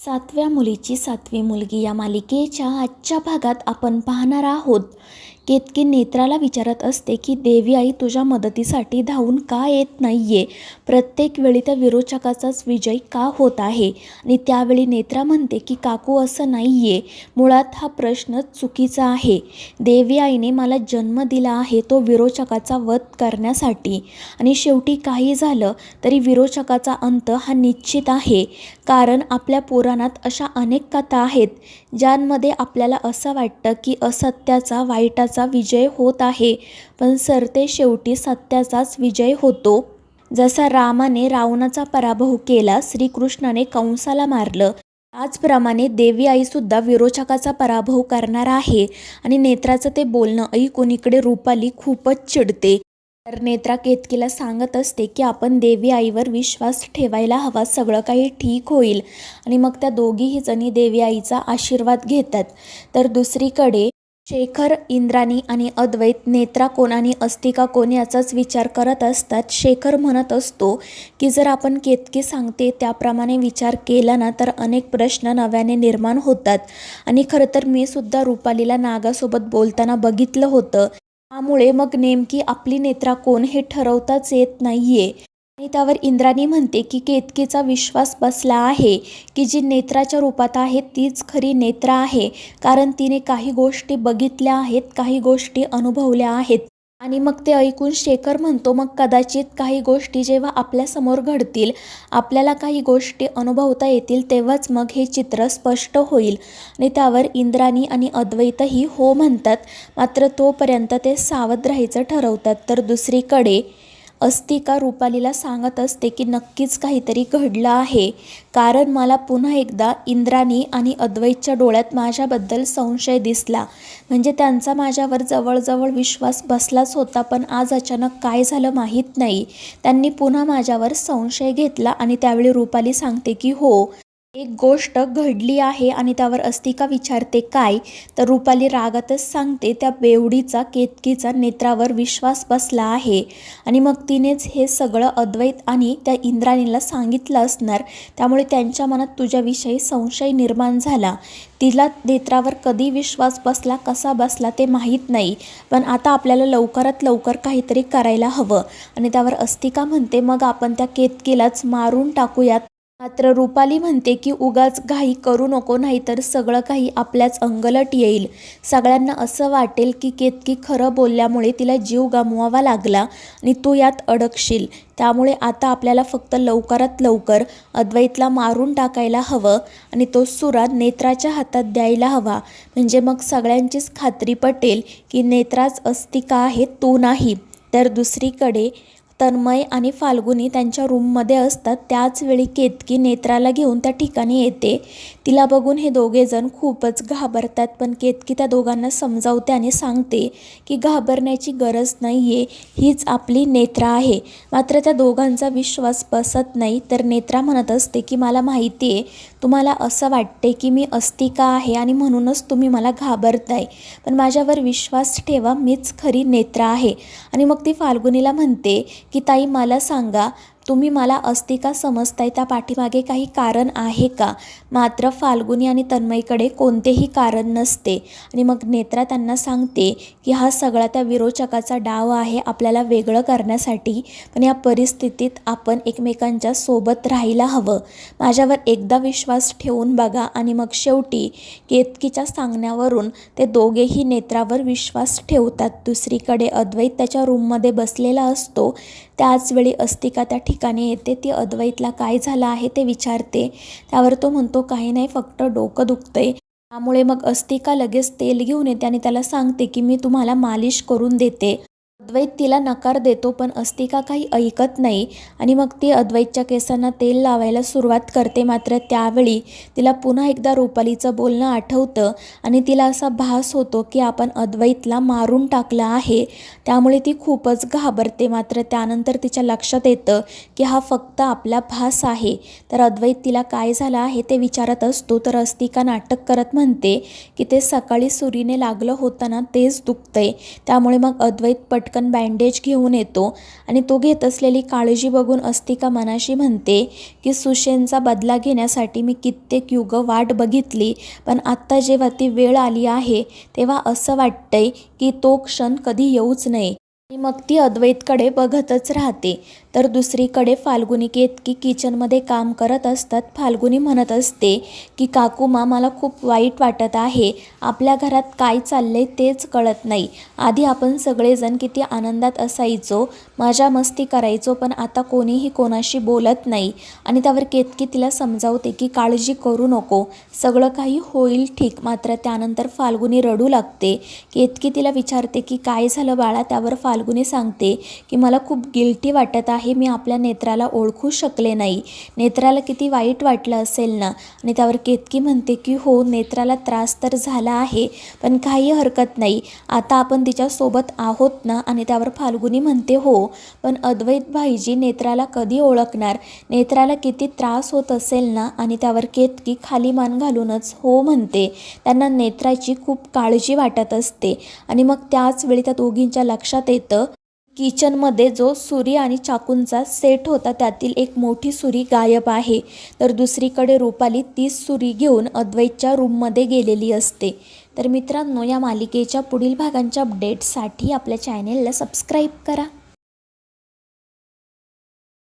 सातव्या मुलीची सातवी मुलगी या मालिकेच्या आजच्या भागात आपण पाहणार आहोत. केतकी नेत्राला विचारत असते की देवी आई तुझ्या मदतीसाठी धावून का येत नाहीये. प्रत्येक वेळी त्या विरोचकाचाच विजय का होत आहे. आणि त्यावेळी नेत्रा म्हणते की काकू असं नाहीये, मुळात हा प्रश्नच चुकीचा आहे. देवी आईने मला जन्म दिला आहे तो विरोचकाचा वध करण्यासाठी, आणि शेवटी काही झालं तरी विरोचकाचा अंत हा निश्चित आहे. कारण आपल्या पुराणात अशा अनेक कथा आहेत ज्यांमध्ये आपल्याला असं वाटतं की असत्याचा वाईटाचा विजय होत आहे, पण सरते शेवटी सत्याचाच विजय होतो. जसा रामाने रावणाचा पराभव केला, श्रीकृष्णाने कंसाला मारलं, त्याचप्रमाणे देवी आईसुद्धा विरोचकाचा पराभव करणार आहे. आणि नेत्राचं ते बोलणं ऐकून इकडे रुपाली खूपच चिडते. तर नेत्रा केतकीला सांगत असते की आपण देवी आईवर विश्वास ठेवायला हवा, सगळं काही ठीक होईल. आणि मग त्या दोघीही जणी देवी आईचा आशीर्वाद घेतात. तर दुसरीकडे शेखर, इंद्राणी आणि अद्वैत नेत्रा कोण आणि अस्तिका कोण याचाच विचार करत असतात. शेखर म्हणत असतो की जर आपण केतकी सांगते त्याप्रमाणे विचार केला ना तर अनेक प्रश्न नव्याने निर्माण होतात. आणि खरं तर मी सुद्धा रुपालीला नागासोबत बोलताना बघितलं होतं, त्यामुळे मग नेमकी आपली नेत्रा कोण हे ठरवताच येत नाहीये. आणि त्यावर इंद्राणी म्हणते की केतकीचा विश्वास बसला आहे की जी नेत्राच्या रूपात आहे तीच खरी नेत्रा आहे, कारण तिने काही गोष्टी बघितल्या आहेत, काही गोष्टी अनुभवल्या आहेत. आणि मग ते ऐकून शेखर म्हणतो मग कदाचित काही गोष्टी जेव्हा आपल्यासमोर घडतील, आपल्याला काही गोष्टी अनुभवता येतील, तेव्हाच मग हे चित्र स्पष्ट होईल. आणि त्यावर इंद्राणी आणि अद्वैतही हो म्हणतात, मात्र तोपर्यंत ते सावध राहायचं ठरवतात. तर दुसरीकडे अस्तिका रुपालीला सांगत असते की नक्कीच काहीतरी घडलं आहे, कारण मला पुन्हा एकदा इंद्राणी आणि अद्वैतच्या डोळ्यात माझ्याबद्दल संशय दिसला. म्हणजे त्यांचा माझ्यावर जवळजवळ विश्वास बसलाच होता, पण आज अचानक काय झालं माहीत नाही, त्यांनी पुन्हा माझ्यावर संशय घेतला. आणि त्यावेळी रुपाली सांगते की हो, एक गोष्ट घडली आहे. आणि त्यावर अस्तिका विचारते काय, तर रुपाली रागातच सांगते त्या बेवडीचा केतकीचा नेत्रावर विश्वास बसला आहे. आणि मग तिनेच हे सगळं अद्वैत आणि त्या इंद्राणीला सांगितलं असणार, त्यामुळे त्यांच्या मनात तुझ्याविषयी संशय निर्माण झाला. तिला नेत्रावर कधी विश्वास बसला, कसा बसला ते माहीत नाही, पण आता आपल्याला लवकरात लवकर काहीतरी करायला हवं. आणि त्यावर अस्तिका म्हणते मग आपण त्या केतकीलाच मारून टाकूयात. मात्र रुपाली म्हणते की उगाच घाई करू नको, नाहीतर सगळं काही आपल्याच अंगलट येईल. सगळ्यांना असं वाटेल की केतकी खरं बोलल्यामुळे तिला जीव गमवावा लागला आणि तू यात अडकशील. त्यामुळे आता आपल्याला फक्त लवकरात लवकर अद्वैतला मारून टाकायला हवं आणि तो सुरा नेत्राच्या हातात द्यायला हवा. म्हणजे मग सगळ्यांचीच खात्री पटेल की नेत्राच अस्तिका आहे, तू नाही. तर दुसरीकडे तन्मय आणि फाल्गुनी त्यांच्या रूममध्ये असतात. त्याचवेळी केतकी नेत्राला घेऊन त्या ठिकाणी येते. तिला बघून हे दोघेजण खूपच घाबरतात, पण केतकी त्या दोघांना समजावते आणि सांगते की घाबरण्याची गरज नाही आहे, हीच आपली नेत्रा आहे. मात्र त्या दोघांचा विश्वास बसत नाही. तर नेत्रा म्हणत असते की मला माहिती आहे तुम्हाला असं वाटते की मी अस्तिका आहे आणि म्हणूनच तुम्ही मला घाबरताय, पण माझ्यावर विश्वास ठेवा, मीच खरी नेत्रा आहे. आणि मग ती फाल्गुनीला म्हणते की ताई मला सांगा, तुम्ही मला अस्तिका समजताय त्या पाठीमागे काही कारण आहे का. मात्र फाल्गुनी आणि तन्मयकडे कोणतेही कारण नसते. आणि मग नेत्रा त्यांना सांगते की हा सगळा त्या विरोचकाचा डाव आहे आपल्याला वेगळं करण्यासाठी, पण या परिस्थितीत आपण एकमेकांच्या सोबत राहायला हवं. माझ्यावर एकदा विश्वास ठेवून बघा. आणि मग शेवटी केतकीच्या सांगण्यावरून ते दोघेही नेत्रावर विश्वास ठेवतात. दुसरीकडे अद्वैत त्याच्या रूममध्ये बसलेला असतो. त्याचवेळी अस्तिका त्या ठिकाणी येते. ती अद्वैतला काय झालं आहे ते विचारते. त्यावर तो म्हणतो काही नाही, फक्त डोकं दुखतंय. त्यामुळे मग अस्तिका लगेच तेल घेऊन येते आणि त्याला सांगते की मी तुम्हाला मालिश करून देते. अद्वैत तिला नकार देतो, पण अस्तिका काही ऐकत नाही. आणि मग ती अद्वैतच्या केसांना तेल लावायला सुरुवात करते. मात्र त्यावेळी तिला पुन्हा एकदा रुपालीचं बोलणं आठवतं आणि तिला असा भास होतो की आपण अद्वैतला मारून टाकलं आहे. त्यामुळे ती खूपच घाबरते. मात्र त्यानंतर तिच्या लक्षात येतं की हा फक्त आपला भास आहे. तर अद्वैत तिला काय झालं आहे ते विचारत असतो. तर अस्तिका नाटक करत म्हणते की ते सकाळी सुरीने लागलं होतं ना, तेच दुखतंय. त्यामुळे मग अद्वैत पटकन बँडेज घेऊन येतो आणि तो घेत असलेली काळजी बघून अस्तिका मनाशी म्हणते की सुशेनचा बदला घेण्यासाठी मी कित्येक युग वाट बघितली, पण आत्ता जेव्हा ती वेळ आली आहे तेव्हा असं वाटतंय की तो क्षण कधी येऊच नये. आणि मग ती अद्वैतकडे बघतच राहते. तर दुसरीकडे फाल्गुनी केतकी किचनमध्ये काम करत असतात. फाल्गुनी म्हणत असते की काकूमा, मला खूप वाईट वाटत आहे. आपल्या घरात काय चाललंय तेच कळत नाही. आधी आपण सगळेजण किती आनंदात असायचो, मजा मस्ती करायचो, पण आता कोणीही कोणाशी बोलत नाही. आणि त्यावर केतकी तिला समजावते की काळजी करू नको, सगळं काही होईल ठीक. मात्र त्यानंतर फाल्गुनी रडू लागते. केतकी तिला विचारते की काय झालं बाळा. त्यावर फाल्गुनी सांगते की मला खूप गिल्टी वाटत आहे, मी आपल्या नेत्राला ओळखू शकले नाही. नेत्राला किती वाईट वाटलं असेल ना. आणि त्यावर केतकी म्हणते की हो, नेत्राला त्रास तर झाला आहे, पण काही हरकत नाही, आता आपण तिच्यासोबत आहोत ना. आणि त्यावर फाल्गुनी म्हणते हो, पण अद्वैत भाईजी नेत्राला कधी ओळखणार, नेत्राला किती त्रास होत असेल ना. आणि त्यावर केतकी खाली मान घालूनच हो म्हणते. त्यांना नेत्राची खूप काळजी वाटत असते. आणि मग त्याच वेळी त्या दोघींच्या लक्षात येतं किचनमध्ये जो सुरी आणि चाकूंचा सेट होता त्यातील एक मोठी सुरी गायब आहे. तर दुसरीकडे रुपाली तीच सुरी घेऊन अद्वैतच्या रूममध्ये गेलेली असते. तर मित्रांनो, या मालिकेच्या पुढील भागांच्या अपडेट्ससाठी आपल्या चॅनेलला सबस्क्राईब करा.